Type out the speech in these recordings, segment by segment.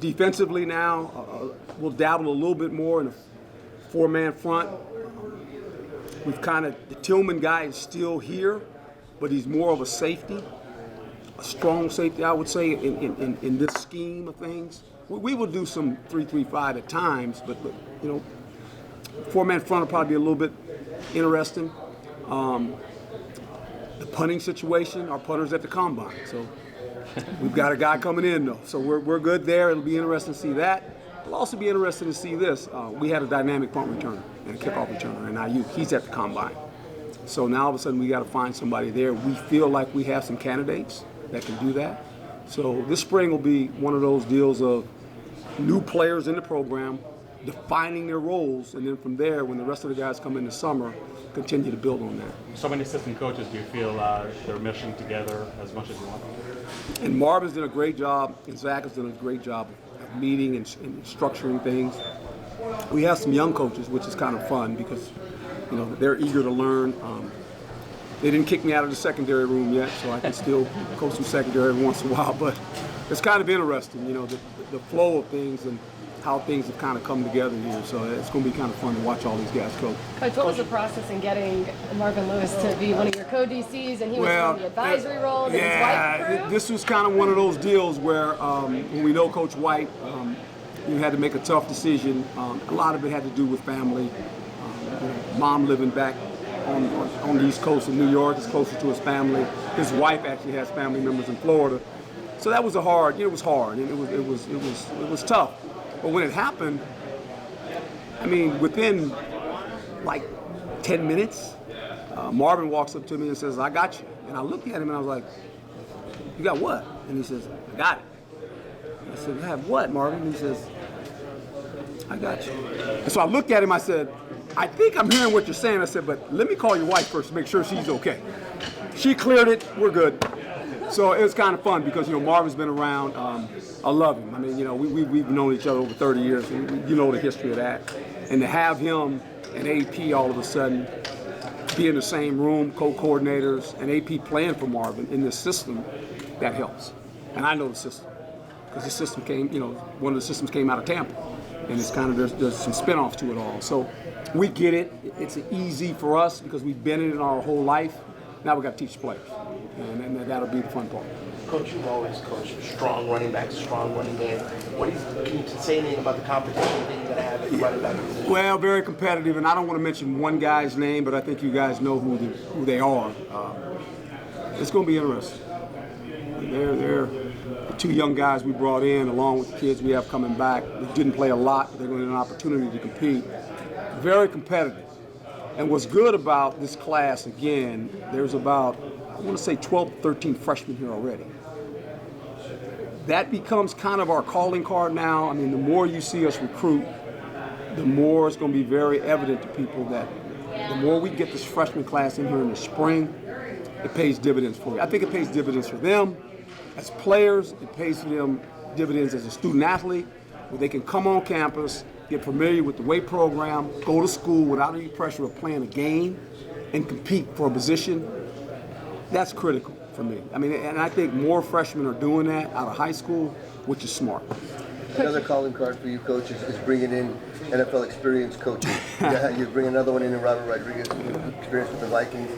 Defensively now, we'll dabble a little bit more in a four-man front. We've the Tillman guy is still here, but he's more of a safety, a strong safety, I would say, in this scheme of things. We will do some 3-3-5 at times, but four-man front will probably be a little bit interesting. The punting situation, our punter's at the combine, so we've got a guy coming in though, so we're good there. It'll be interesting to see that. It'll also be interesting to see this. We had a dynamic punt returner and a kickoff returner in IU. He's at the combine. So now all of a sudden we got to find somebody there. We feel like we have some candidates that can do that. So this spring will be one of those deals of new players in the program, defining their roles, and then from there, when the rest of the guys come in the summer, continue to build on that. So many assistant coaches, do you feel they're meshing together as much as you want? And Marvin's done a great job, and Zach has done a great job of meeting and structuring things. We have some young coaches, which is kind of fun because they're eager to learn. They didn't kick me out of the secondary room yet, so I can still coach some secondary every once in a while. But it's kind of interesting, the flow of things and how things have kind of come together here. So it's going to be kind of fun to watch all these guys coach. Coach, what was the process in getting Marvin Lewis to be one of your co-DCs, and he was in the advisory role? Did his wife approve? This was kind of one of those deals where when we know Coach White, you had to make a tough decision. A lot of it had to do with family. Mom living back on the East Coast of New York is closer to his family. His wife actually has family members in Florida. So that was it was hard, and it was tough. But when it happened, I mean, within like 10 minutes, Marvin walks up to me and says, "I got you." And I looked at him and I was like, "You got what?" And he says, "I got it." I said, "You have what, Marvin?" And he says, "I got you." And so I looked at him, I said, "I think I'm hearing what you're saying." I said, "But let me call your wife first to make sure she's okay." She cleared it, we're good. So it was kind of fun because, Marvin's been around. I love him. I mean, we've known each other over 30 years, and you know the history of that. And to have him and AP all of a sudden be in the same room, co-coordinators, and AP playing for Marvin in this system, that helps. And I know the system because the system came, one of the systems came out of Tampa. And it's kind of, there's some spinoffs to it all. So we get it. It's easy for us because we've been in it our whole life. Now we got to teach the players. And that'll be the fun part. Coach, you've always coached strong running backs, strong running game. Can you say anything about the competition that you're going to have at the running back position? Well, very competitive, and I don't want to mention one guy's name, but I think you guys know who they are. It's going to be interesting. They're the two young guys we brought in, along with the kids we have coming back. They didn't play a lot, but they're going to get an opportunity to compete. Very competitive. And what's good about this class, again, there's about, I want to say 12, 13 freshmen here already. That becomes kind of our calling card now. I mean, the more you see us recruit, the more it's going to be very evident to people that the more we get this freshman class in here in the spring, it pays dividends for you. I think it pays dividends for them as players. It pays for them dividends as a student athlete, where they can come on campus, get familiar with the weight program, go to school without any pressure of playing a game, and compete for a position. That's critical for me. I mean, and I think more freshmen are doing that out of high school, which is smart. Another calling card for you, coach, is bringing in NFL experience coaching. You bring another one in Robert Rodriguez, experience with the Vikings.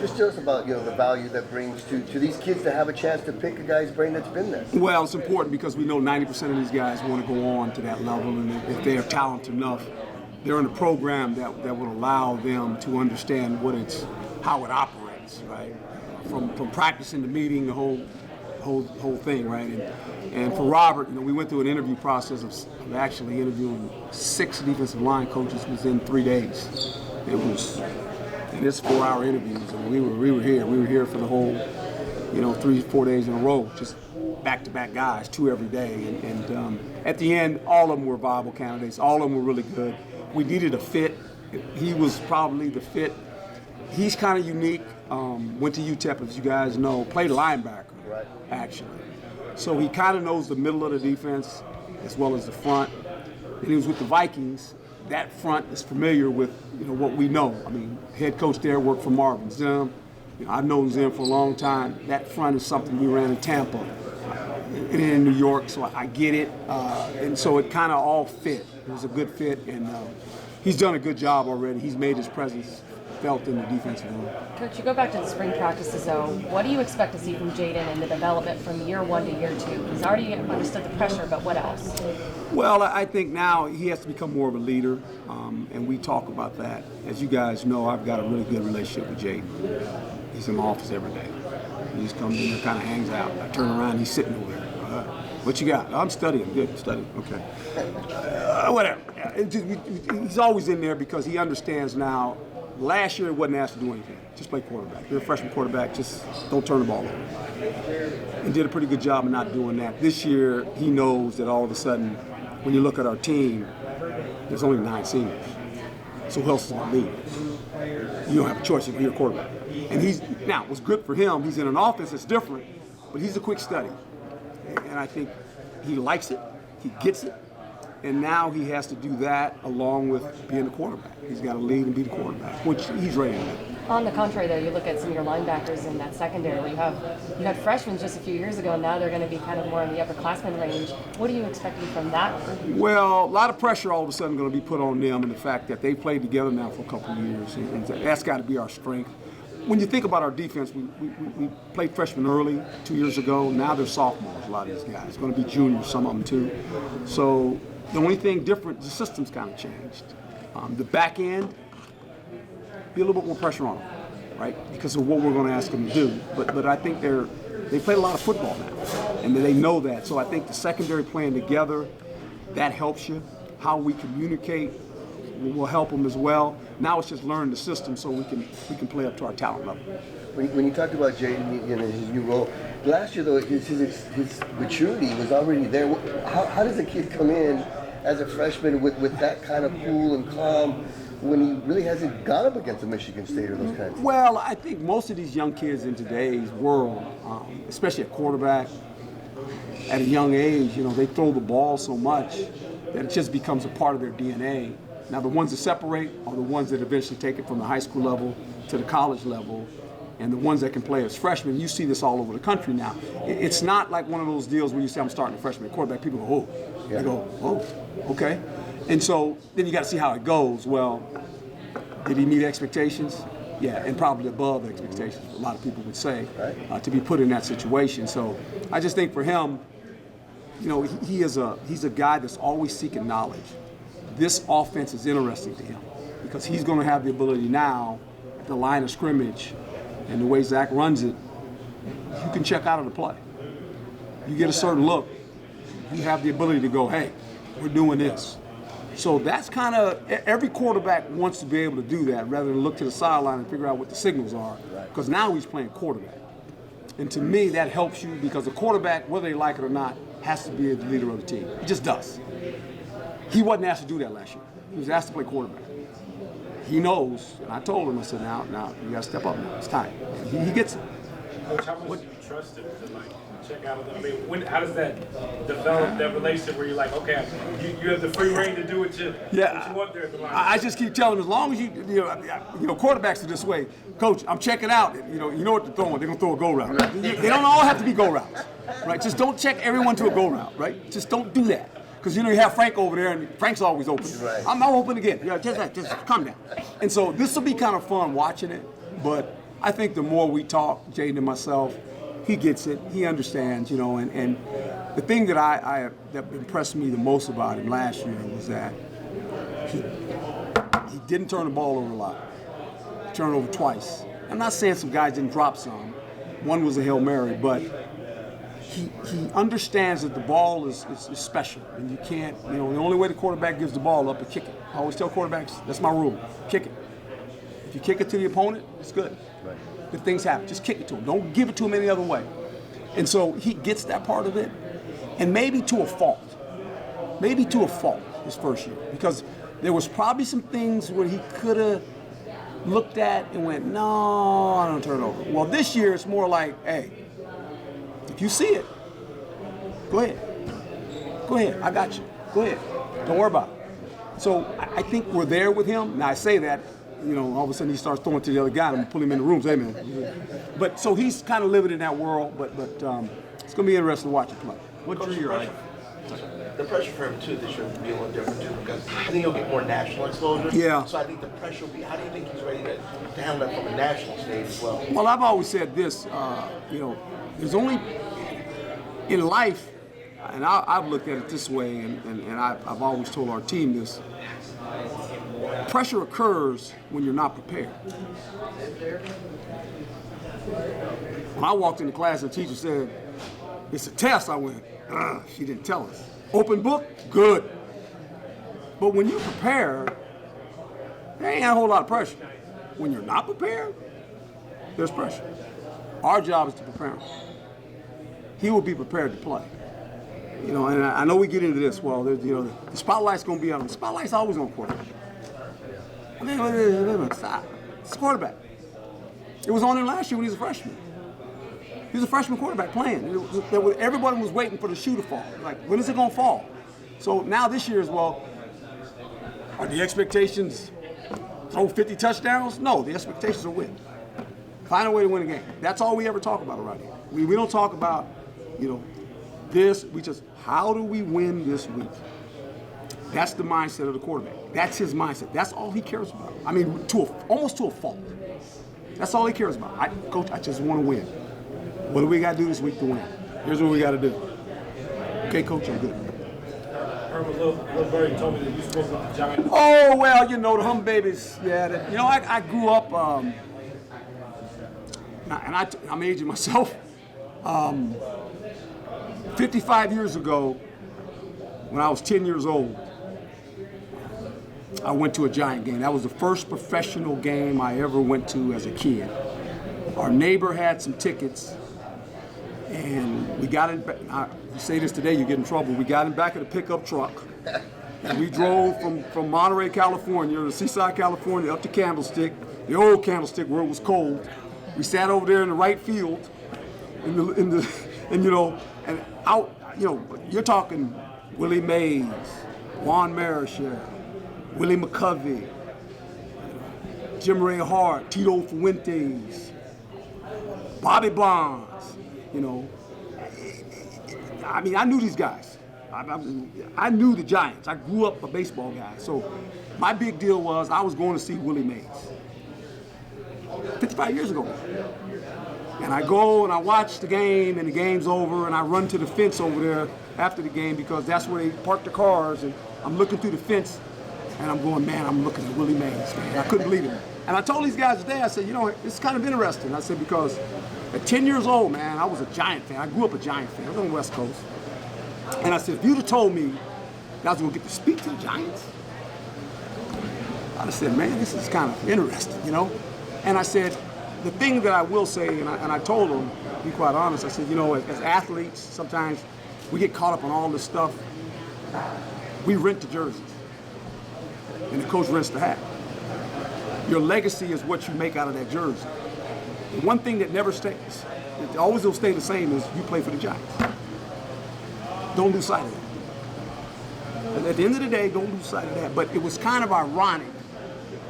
Just tell us about the value that brings to these kids to have a chance to pick a guy's brain that's been there. Well, it's important because we know 90% of these guys want to go on to that level, and if they're talented enough, they're in a program that will allow them to understand how it operates, right? From practicing to meeting, the whole thing, right? And for Robert, we went through an interview process of actually interviewing 6 defensive line coaches within 3 days. It was. And it's 4-hour interviews, and we were here. We were here for the whole, 3-4 days in a row, just back-to-back guys, 2 every day. And at the end, all of them were viable candidates. All of them were really good. We needed a fit. He was probably the fit. He's kind of unique. Went to UTEP, as you guys know, played linebacker, right, actually. So he kind of knows the middle of the defense as well as the front. And he was with the Vikings. That front is familiar with what we know. I mean, head coach there worked for Marvin Zim. I've known Zim for a long time. That front is something we ran in Tampa. in New York, so I get it. And so it kind of all fit. It was a good fit, and he's done a good job already. He's made his presence felt in the defensive room. Coach, you go back to the spring practices, though. What do you expect to see from Jaden in the development from year 1 to year 2? He's already understood the pressure, but what else? Well, I think now he has to become more of a leader, and we talk about that. As you guys know, I've got a really good relationship with Jaden. He's in my office every day. He just comes in there, kind of hangs out. I turn around, he's sitting over there. What you got? I'm studying. Good, studying. Okay. Whatever. He's always in there because he understands now. Last year, he wasn't asked to do anything. Just play quarterback. You're a freshman quarterback. Just don't turn the ball over. And did a pretty good job of not doing that. This year, he knows that all of a sudden, when you look at our team, there's only 9 seniors. So who else is going to lead? You don't have a choice. You're a quarterback. And now, what's good for him, he's in an offense that's different, but he's a quick study. And I think he likes it. He gets it. And now he has to do that along with being the quarterback. He's got to lead and be the quarterback, which he's ready to do. On the contrary, though, you look at some of your linebackers in that secondary where you had freshmen just a few years ago, and now they're going to be kind of more in the upperclassmen range. What are you expecting from that group? Well, a lot of pressure all of a sudden going to be put on them, and the fact that they played together now for a couple of years, and that's got to be our strength. When you think about our defense, we played freshmen early 2 years ago. Now they're sophomores, a lot of these guys. It's going to be juniors, some of them too. So the only thing different, the system's kind of changed. The back end, be a little bit more pressure on them, right? Because of what we're going to ask them to do. But I think they play a lot of football now, and they know that. So I think the secondary playing together, that helps you. How we communicate will help them as well. Now it's just learn the system so we can play up to our talent level. When you talked about Jaden in his new role, last year though his maturity was already there. How does a kid come in as a freshman with that kind of cool and calm when he really hasn't gone up against a Michigan State or those kinds of Well, I think most of these young kids in today's world, especially at quarterback, at a young age, they throw the ball so much that it just becomes a part of their DNA. Now, the ones that separate are the ones that eventually take it from the high school level to the college level, and the ones that can play as freshmen. You see this all over the country now. It's not like one of those deals where you say, I'm starting a freshman quarterback. People go, oh. Yeah. They go, oh, okay. And so then you got to see how it goes. Well, did he meet expectations? Yeah, and probably above expectations, a lot of people would say, to be put in that situation. So I just think for him, he's a guy that's always seeking knowledge. This offense is interesting to him because he's going to have the ability now at the line of scrimmage and the way Zach runs it, you can check out of the play. You get a certain look, you have the ability to go, hey, we're doing this. So that's kind of, every quarterback wants to be able to do that rather than look to the sideline and figure out what the signals are, because now he's playing quarterback. And to me, that helps you because the quarterback, whether they like it or not, has to be the leader of the team. He just does. He wasn't asked to do that last year. He was asked to play quarterback. He knows, and I told him, I said, now you got to step up now. It's time. And he gets it. Coach, how much do you trust him to check out of them? I mean, how does that develop, that relationship where you're like, okay, you have the free reign to do what you want there at the line? I just keep telling him, as long as you quarterbacks are this way, Coach, I'm checking out. You know what they're throwing. They're going to throw a go route. They don't all have to be go routes, right? Just don't check everyone to a go route, right? Just don't do that. Because you have Frank over there, and Frank's always open. Right. I'm open again. Just calm down. And so this will be kind of fun watching it. But I think the more we talk, Jaden and myself, he gets it. He understands, And the thing that that impressed me the most about him last year was that he didn't turn the ball over a lot. He turned over twice. I'm not saying some guys didn't drop some. One was a Hail Mary, but he understands that the ball is special, and you can't, the only way the quarterback gives the ball up is kick it. I always tell quarterbacks, that's my rule, kick it. If you kick it to the opponent, it's good. Right. Good things happen, just kick it to him. Don't give it to him any other way. And so he gets that part of it, and maybe to a fault his first year, because there was probably some things where he could have looked at and went, no, I don't turn it over. Well, this year it's more like, hey, if you see it, go ahead, I got you, go ahead, don't worry about it. So I think we're there with him. Now I say that, all of a sudden he starts throwing to the other guy and pull him in the room, say, hey man. But so he's kind of living in that world, but it's going to be interesting to watch him play. What drew Coach, your eye? the pressure for him too this year will be a little different too, because I think he'll get more national exposure. Yeah. So I think the pressure will be. How do you think he's ready to handle that from a national stage as well? Well, I've always said this, there's only, in life, and I've looked at it this way, and I've always told our team this, pressure occurs when you're not prepared. When I walked into class, the teacher said, "It's a test," I went, she didn't tell us. Open book, good. But when you're prepared, there ain't a whole lot of pressure. When you're not prepared, there's pressure. Our job is to prepare him. He will be prepared to play. And I know we get into this. Well, the spotlight's going to be on him. The spotlight's always on quarterback. Stop. It's quarterback. It was on him last year when he was a freshman. He was a freshman quarterback playing. Everybody was waiting for the shoe to fall. Like, when is it going to fall? So now this year as well, are the expectations throw 50 touchdowns? No, the expectations are win. Find a way to win a game. That's all we ever talk about around here. We don't talk about, this. We just, how do we win this week? That's the mindset of the quarterback. That's his mindset. That's all he cares about. I mean, almost to a fault. That's all he cares about. Coach, I just want to win. What do we got to do this week to win? Here's what we got to do. Okay, Coach, I'm good. Herm, little birdie told me that you spoke with the Giants. Oh, well, the Hum babies. Yeah, I grew up, and I'm aging myself. 55 years ago, when I was 10 years old, I went to a Giant game. That was the first professional game I ever went to as a kid. Our neighbor had some tickets, and we got in. You say this today, you get in trouble. We got in back of the pickup truck, and we drove from Monterey, California, to Seaside, California, up to Candlestick, the old Candlestick where it was cold. We sat over there in the right field, and out. You're talking Willie Mays, Juan Marichal, Willie McCovey, Jim Ray Hart, Tito Fuentes, Bobby Bonds. I mean, I knew these guys. I knew the Giants. I grew up a baseball guy. So my big deal was I was going to see Willie Mays 55 years ago. And I go and I watch the game, and the game's over, and I run to the fence over there after the game because that's where they park the cars, and I'm looking through the fence, and I'm going, man, I'm looking at Willie Mays, man. I couldn't believe it. And I told these guys today, I said, it's kind of interesting. I said, because at 10 years old, man, I was a Giant fan. I grew up a Giant fan. I was on the West Coast. And I said, if you'd have told me that I was going to get to speak to the Giants, I'd have said, man, this is kind of interesting, And I said, the thing that I will say, and I told them, to be quite honest, I said, as athletes, sometimes we get caught up on all this stuff. We rent the jerseys, and the coach rents the hat. Your legacy is what you make out of that jersey. The one thing that never stays, it always will stay the same, is you play for the Giants. Don't lose sight of that. And at the end of the day, don't lose sight of that. But it was kind of ironic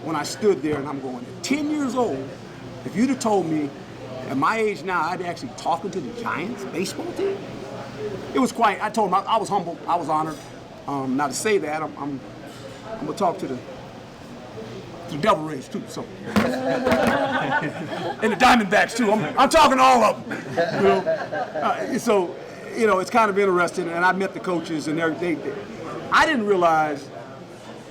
when I stood there and I'm going, at 10 years old, if you'd have told me at my age now I'd be actually talking to the Giants baseball team, it was quite, I told him I was humbled, I was honored. Now to say that, I'm going to talk to the Devil Rays too, so. And the Diamondbacks too, I'm talking to all of them. So, it's kind of interesting, and I met the coaches, and I didn't realize,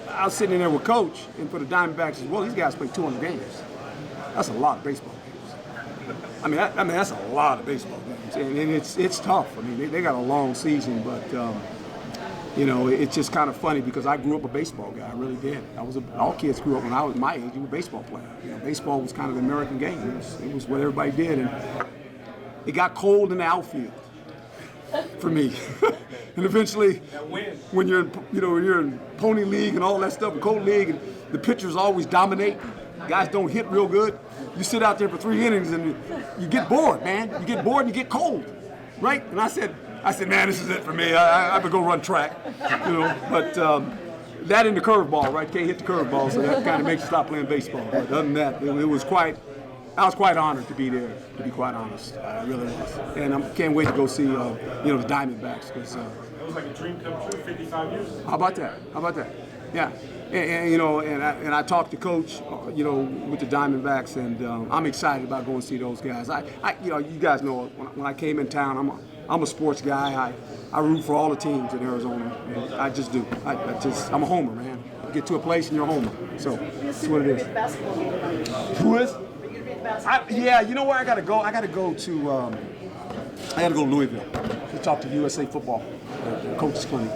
I was sitting in there with Coach, and for the Diamondbacks as well, these guys play 200 games. That's a lot of baseball games. I mean, that's a lot of baseball games, and it's tough. I mean, they got a long season, but it's just kind of funny because I grew up a baseball guy. I really did. All kids grew up when I was my age. You were a baseball player. Baseball was kind of the American game. It was what everybody did, and it got cold in the outfield for me. And eventually, when you're in pony league and all that stuff, and cold league, and the pitchers always dominate. Guys don't hit real good. You sit out there for 3 innings and you get bored, man. You get bored and you get cold, right? And I said, man, this is it for me. I have to go run track, But that and the curveball, right? Can't hit the curveball, so that kind of makes you stop playing baseball. But other than that, it was quite I was quite honored to be there, to be quite honest. I really was. And I can't wait to go see, the Diamondbacks. Cause, It was like a dream come true 55 years ago. how about that? Yeah. And I talked to Coach, with the Diamondbacks, and I'm excited about going to see those guys. You guys know when I came in town, I'm a sports guy. I root for all the teams in Arizona. And I just do. I'm a homer, man. You get to a place and you're a homer. So that's what it is. Who is? Yeah, you know where I got to go? I got to go to Louisville to talk to USA Football, the coach's clinic.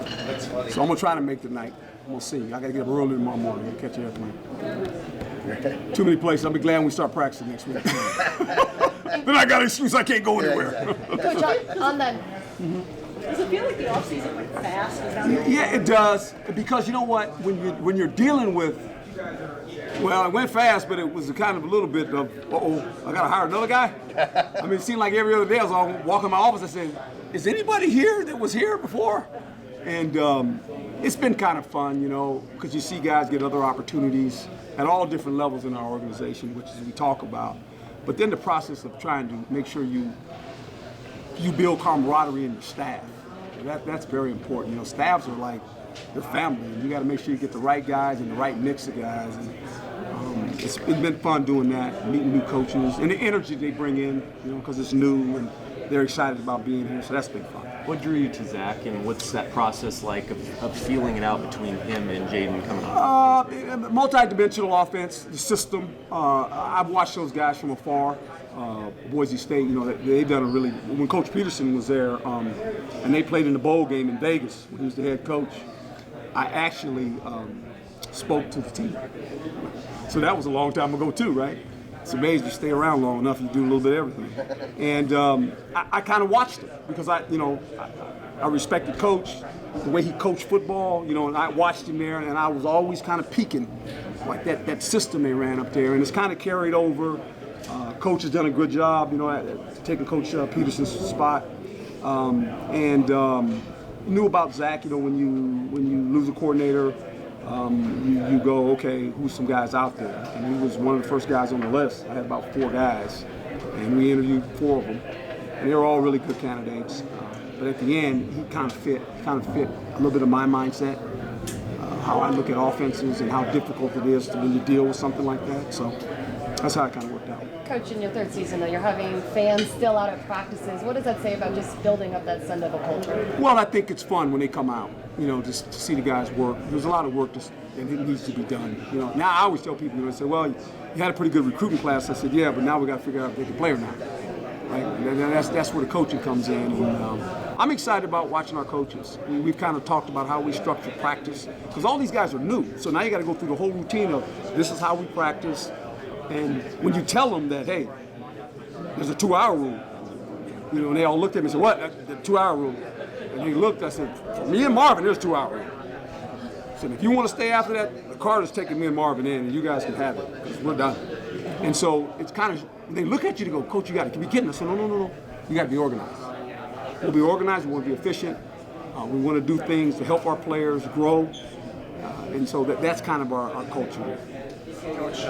So I'm gonna try to make the night. We'll see. I got to get up early tomorrow morning and catch an airplane. Too many places. I'll be glad when we start practicing next week. Then I got an excuse I can't go anywhere. Coach, on that. Does it feel like the offseason went fast? Yeah, it does. Because you know what? When you're dealing with, well, it went fast, but it was kind of a little bit of, I got to hire another guy. I mean, it seemed like every other day I was walking in my office. I said, is anybody here that was here before? And it's been kind of fun, because you see guys get other opportunities at all different levels in our organization, which is we talk about. But then the process of trying to make sure you build camaraderie in your staff. That's very important. Staffs are like your family, and you got to make sure you get the right guys and the right mix of guys. And it's been fun doing that, meeting new coaches, and the energy they bring in, because it's new and they're excited about being here. So that's been fun. What drew you to Zach, and what's that process like of feeling it out between him and Jaden coming on? Multi-dimensional offense, the system. I've watched those guys from afar. Boise State, they've done a really. When Coach Peterson was there, and they played in the bowl game in Vegas when he was the head coach, I actually spoke to the team. So that was a long time ago too, right? It's amazing you stay around long enough, you do a little bit of everything. And I kind of watched it because I respected Coach, the way he coached football, and I watched him there, and I was always kind of peeking, like that system they ran up there, and it's kind of carried over. Coach has done a good job, taking Coach Peterson's spot, and knew about Zach. When you lose a coordinator, you go, okay, who's some guys out there? And he was one of the first guys on the list. I had about 4 guys, and we interviewed 4 of them, and they were all really good candidates. But at the end, he kind of fit a little bit of my mindset, how I look at offenses and how difficult it is to really deal with something like that. So that's how it kind of worked out. Coach, in your 3rd season, though, you're having fans still out at practices. What does that say about just building up that Sun Devil culture? Well, I think it's fun when they come out, just to see the guys work. There's a lot of work that needs to be done. Now I always tell people, they say, well, you had a pretty good recruiting class. I said, yeah, but now we got to figure out if they can play or not. Right? And that's where the coaching comes in. And I'm excited about watching our coaches. We've kind of talked about how we structure practice, because all these guys are new. So now you got to go through the whole routine of this is how we practice. And when you tell them that, hey, there's a 2-hour rule, and they all looked at me and said, what, the 2-hour rule? And they looked, I said, for me and Marvin, there's a 2-hour rule. I said, if you want to stay after that, the Carter's taking me and Marvin in, and you guys can have it, because we're done. And so it's kind of, when they look at you, they go, Coach, you got to be kidding. I said, no. You got to be organized. We'll be organized, we want to be efficient. We want to do things to help our players grow. And so that's kind of our culture. Coach,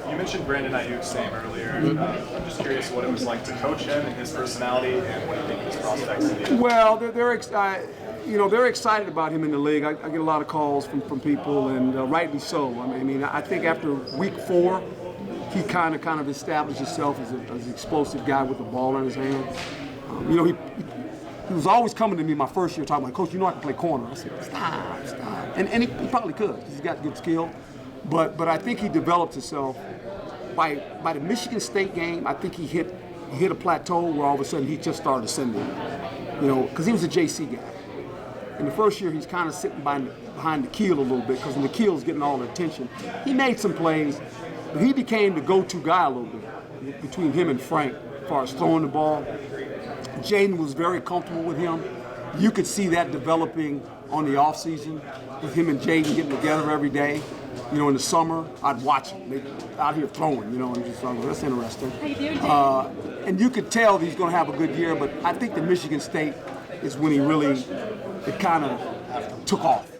you mentioned Brandon Ayuk's name earlier. I'm just curious what it was like to coach him and his personality, and what you think his prospects to be. Well, they're excited about him in the league. I get a lot of calls from people, and rightly so. I think after week 4, he kind of established himself as an explosive guy with the ball in his hands. He was always coming to me my first year talking about, Coach, I can play corner. I said, stop. And he probably could, because he's got good skill. But I think he developed himself by the Michigan State game. I think he hit a plateau where all of a sudden he just started ascending. Because he was a JC guy. In the first year, he's kind of sitting behind the keel a little bit, because when the keel's getting all the attention, he made some plays, but he became the go-to guy a little bit between him and Frank as far as throwing the ball. Jaden was very comfortable with him. You could see that developing on the offseason with him and Jaden getting together every day. In the summer, I'd watch them. They out here throwing, and just that's interesting. How you doing, Jaden? And you could tell that he's going to have a good year, but I think the Michigan State is when it kind of took off.